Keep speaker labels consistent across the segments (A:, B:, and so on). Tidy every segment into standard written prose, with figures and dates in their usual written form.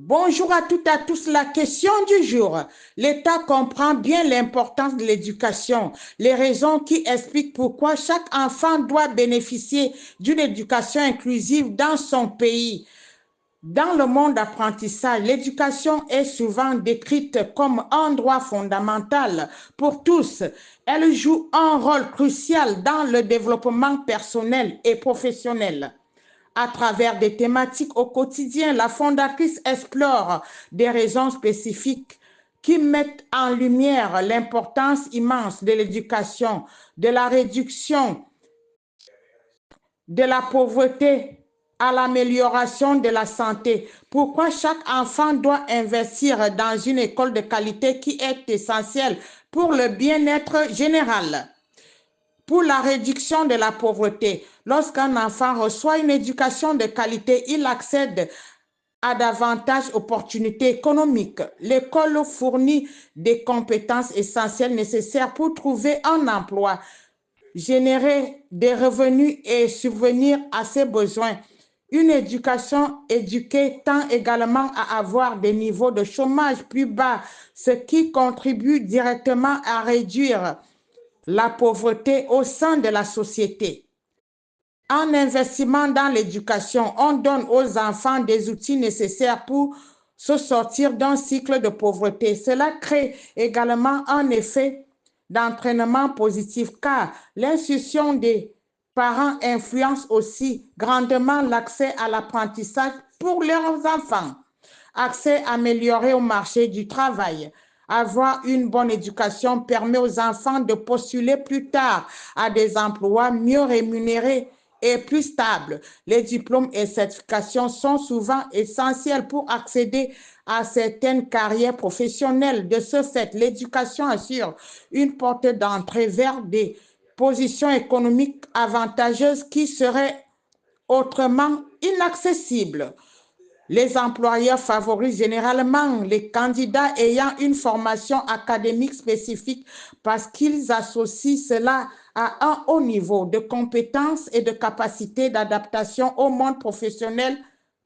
A: Bonjour à toutes et à tous. La question du jour. L'État comprend bien l'importance de l'éducation, les raisons qui expliquent pourquoi chaque enfant doit bénéficier d'une éducation inclusive dans son pays. Dans le monde d'apprentissage, l'éducation est souvent décrite comme un droit fondamental pour tous. Elle joue un rôle crucial dans le développement personnel et professionnel. À travers des thématiques au quotidien, la fondatrice explore des raisons spécifiques qui mettent en lumière l'importance immense de l'éducation, de la réduction de la pauvreté à l'amélioration de la santé. Pourquoi chaque enfant doit investir dans une école de qualité qui est essentielle pour le bien-être général? Pour la réduction de la pauvreté, lorsqu'un enfant reçoit une éducation de qualité, il accède à davantage d'opportunités économiques. L'école fournit des compétences essentielles nécessaires pour trouver un emploi, générer des revenus et subvenir à ses besoins. Une éducation éduquée tend également à avoir des niveaux de chômage plus bas, ce qui contribue directement à réduire la pauvreté au sein de la société. En investissant dans l'éducation, on donne aux enfants des outils nécessaires pour se sortir d'un cycle de pauvreté. Cela crée également un effet d'entraînement positif car l'instruction des parents influence aussi grandement l'accès à l'apprentissage pour leurs enfants. Accès amélioré au marché du travail. Avoir une bonne éducation permet aux enfants de postuler plus tard à des emplois mieux rémunérés et plus stables. Les diplômes et certifications sont souvent essentiels pour accéder à certaines carrières professionnelles. De ce fait, l'éducation assure une porte d'entrée vers des positions économiques avantageuses qui seraient autrement inaccessibles. Les employeurs favorisent généralement les candidats ayant une formation académique spécifique parce qu'ils associent cela à un haut niveau de compétences et de capacité d'adaptation au monde professionnel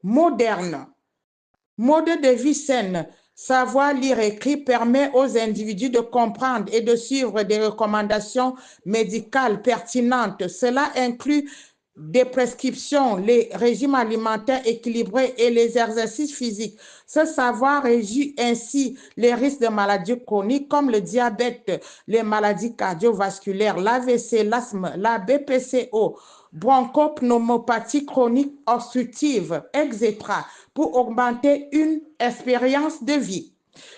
A: moderne. Mode de vie saine. Savoir lire et écrire permet aux individus de comprendre et de suivre des recommandations médicales pertinentes. Cela inclut des prescriptions, les régimes alimentaires équilibrés et les exercices physiques. Ce savoir réduit ainsi les risques de maladies chroniques comme le diabète, les maladies cardiovasculaires, l'AVC, l'asthme, la BPCO, bronchopneumopathie chronique obstructive, etc., pour augmenter une expérience de vie.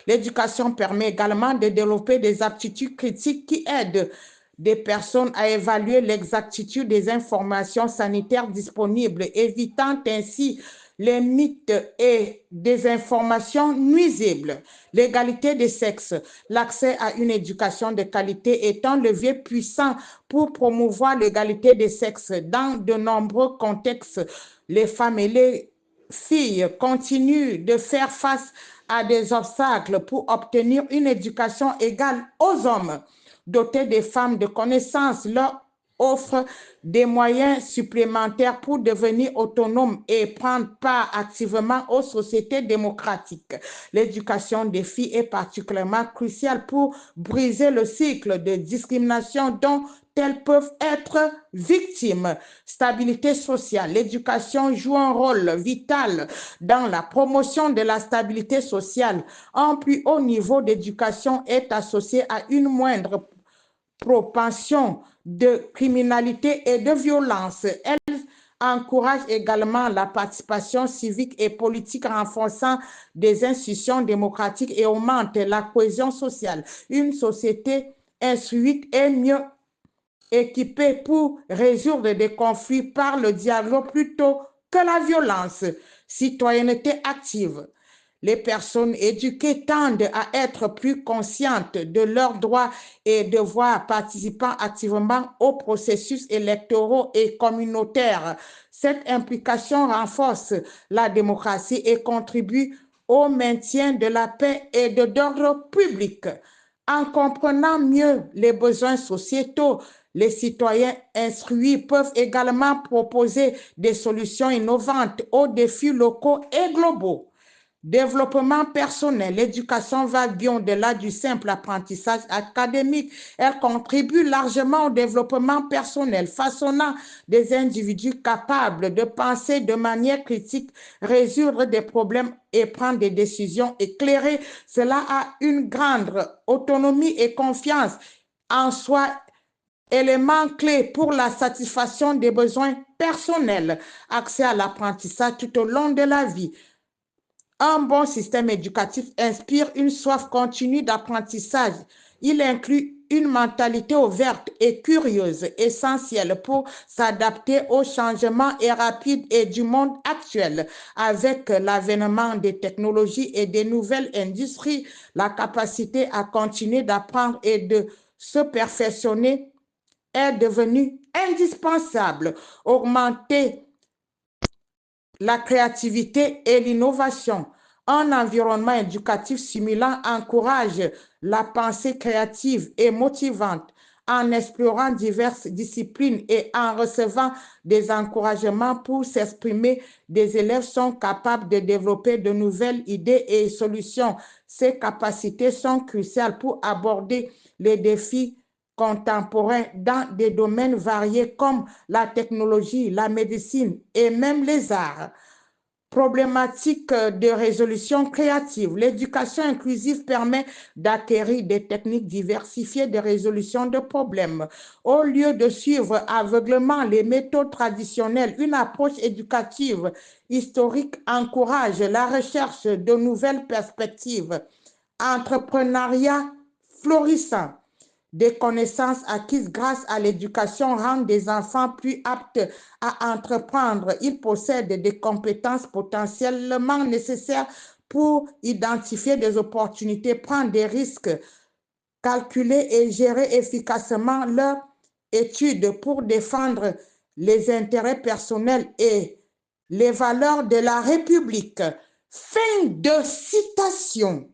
A: L'éducation permet également de développer des aptitudes critiques qui aident des personnes à évaluer l'exactitude des informations sanitaires disponibles, évitant ainsi les mythes et des informations nuisibles. L'égalité des sexes. L'accès à une éducation de qualité est un levier puissant pour promouvoir l'égalité des sexes. Dans de nombreux contextes, les femmes et les filles continuent de faire face à des obstacles pour obtenir une éducation égale aux hommes. Doter des femmes de connaissances leur offre des moyens supplémentaires pour devenir autonomes et prendre part activement aux sociétés démocratiques. L'éducation des filles est particulièrement cruciale pour briser le cycle de discrimination dont elles peuvent être victimes. Stabilité sociale. L'éducation joue un rôle vital dans la promotion de la stabilité sociale. Un plus haut niveau d'éducation est associé à une moindre propension de criminalité et de violence. Elle encourage également la participation civique et politique, renforçant des institutions démocratiques et augmente la cohésion sociale. Une société instruite est mieux équipée pour résoudre des conflits par le dialogue plutôt que la violence. Citoyenneté active. Les personnes éduquées tendent à être plus conscientes de leurs droits et devoirs, participant activement aux processus électoraux et communautaires. Cette implication renforce la démocratie et contribue au maintien de la paix et de l'ordre public. En comprenant mieux les besoins sociétaux, les citoyens instruits peuvent également proposer des solutions innovantes aux défis locaux et globaux. Développement personnel, l'éducation va bien au-delà du simple apprentissage académique. Elle contribue largement au développement personnel, façonnant des individus capables de penser de manière critique, résoudre des problèmes et prendre des décisions éclairées. Cela a une grande autonomie et confiance en soi, élément clé pour la satisfaction des besoins personnels, accès à l'apprentissage tout au long de la vie. Un bon système éducatif inspire une soif continue d'apprentissage. Il inclut une mentalité ouverte et curieuse, essentielle pour s'adapter aux changements et rapides et du monde actuel. Avec l'avènement des technologies et des nouvelles industries, la capacité à continuer d'apprendre et de se perfectionner est devenue indispensable. Augmenter la créativité et l'innovation. Un environnement éducatif stimulant encourage la pensée créative et motivante. En explorant diverses disciplines et en recevant des encouragements pour s'exprimer, des élèves sont capables de développer de nouvelles idées et solutions. Ces capacités sont cruciales pour aborder les défis contemporains dans des domaines variés comme la technologie, la médecine et même les arts. Problématique de résolution créative. L'éducation inclusive permet d'acquérir des techniques diversifiées de résolution de problèmes. Au lieu de suivre aveuglément les méthodes traditionnelles, une approche éducative historique encourage la recherche de nouvelles perspectives. Entrepreneuriat florissant. Des connaissances acquises grâce à l'éducation rendent des enfants plus aptes à entreprendre. Ils possèdent des compétences potentiellement nécessaires pour identifier des opportunités, prendre des risques, calculer et gérer efficacement leurs études pour défendre les intérêts personnels et les valeurs de la République. Fin de citation.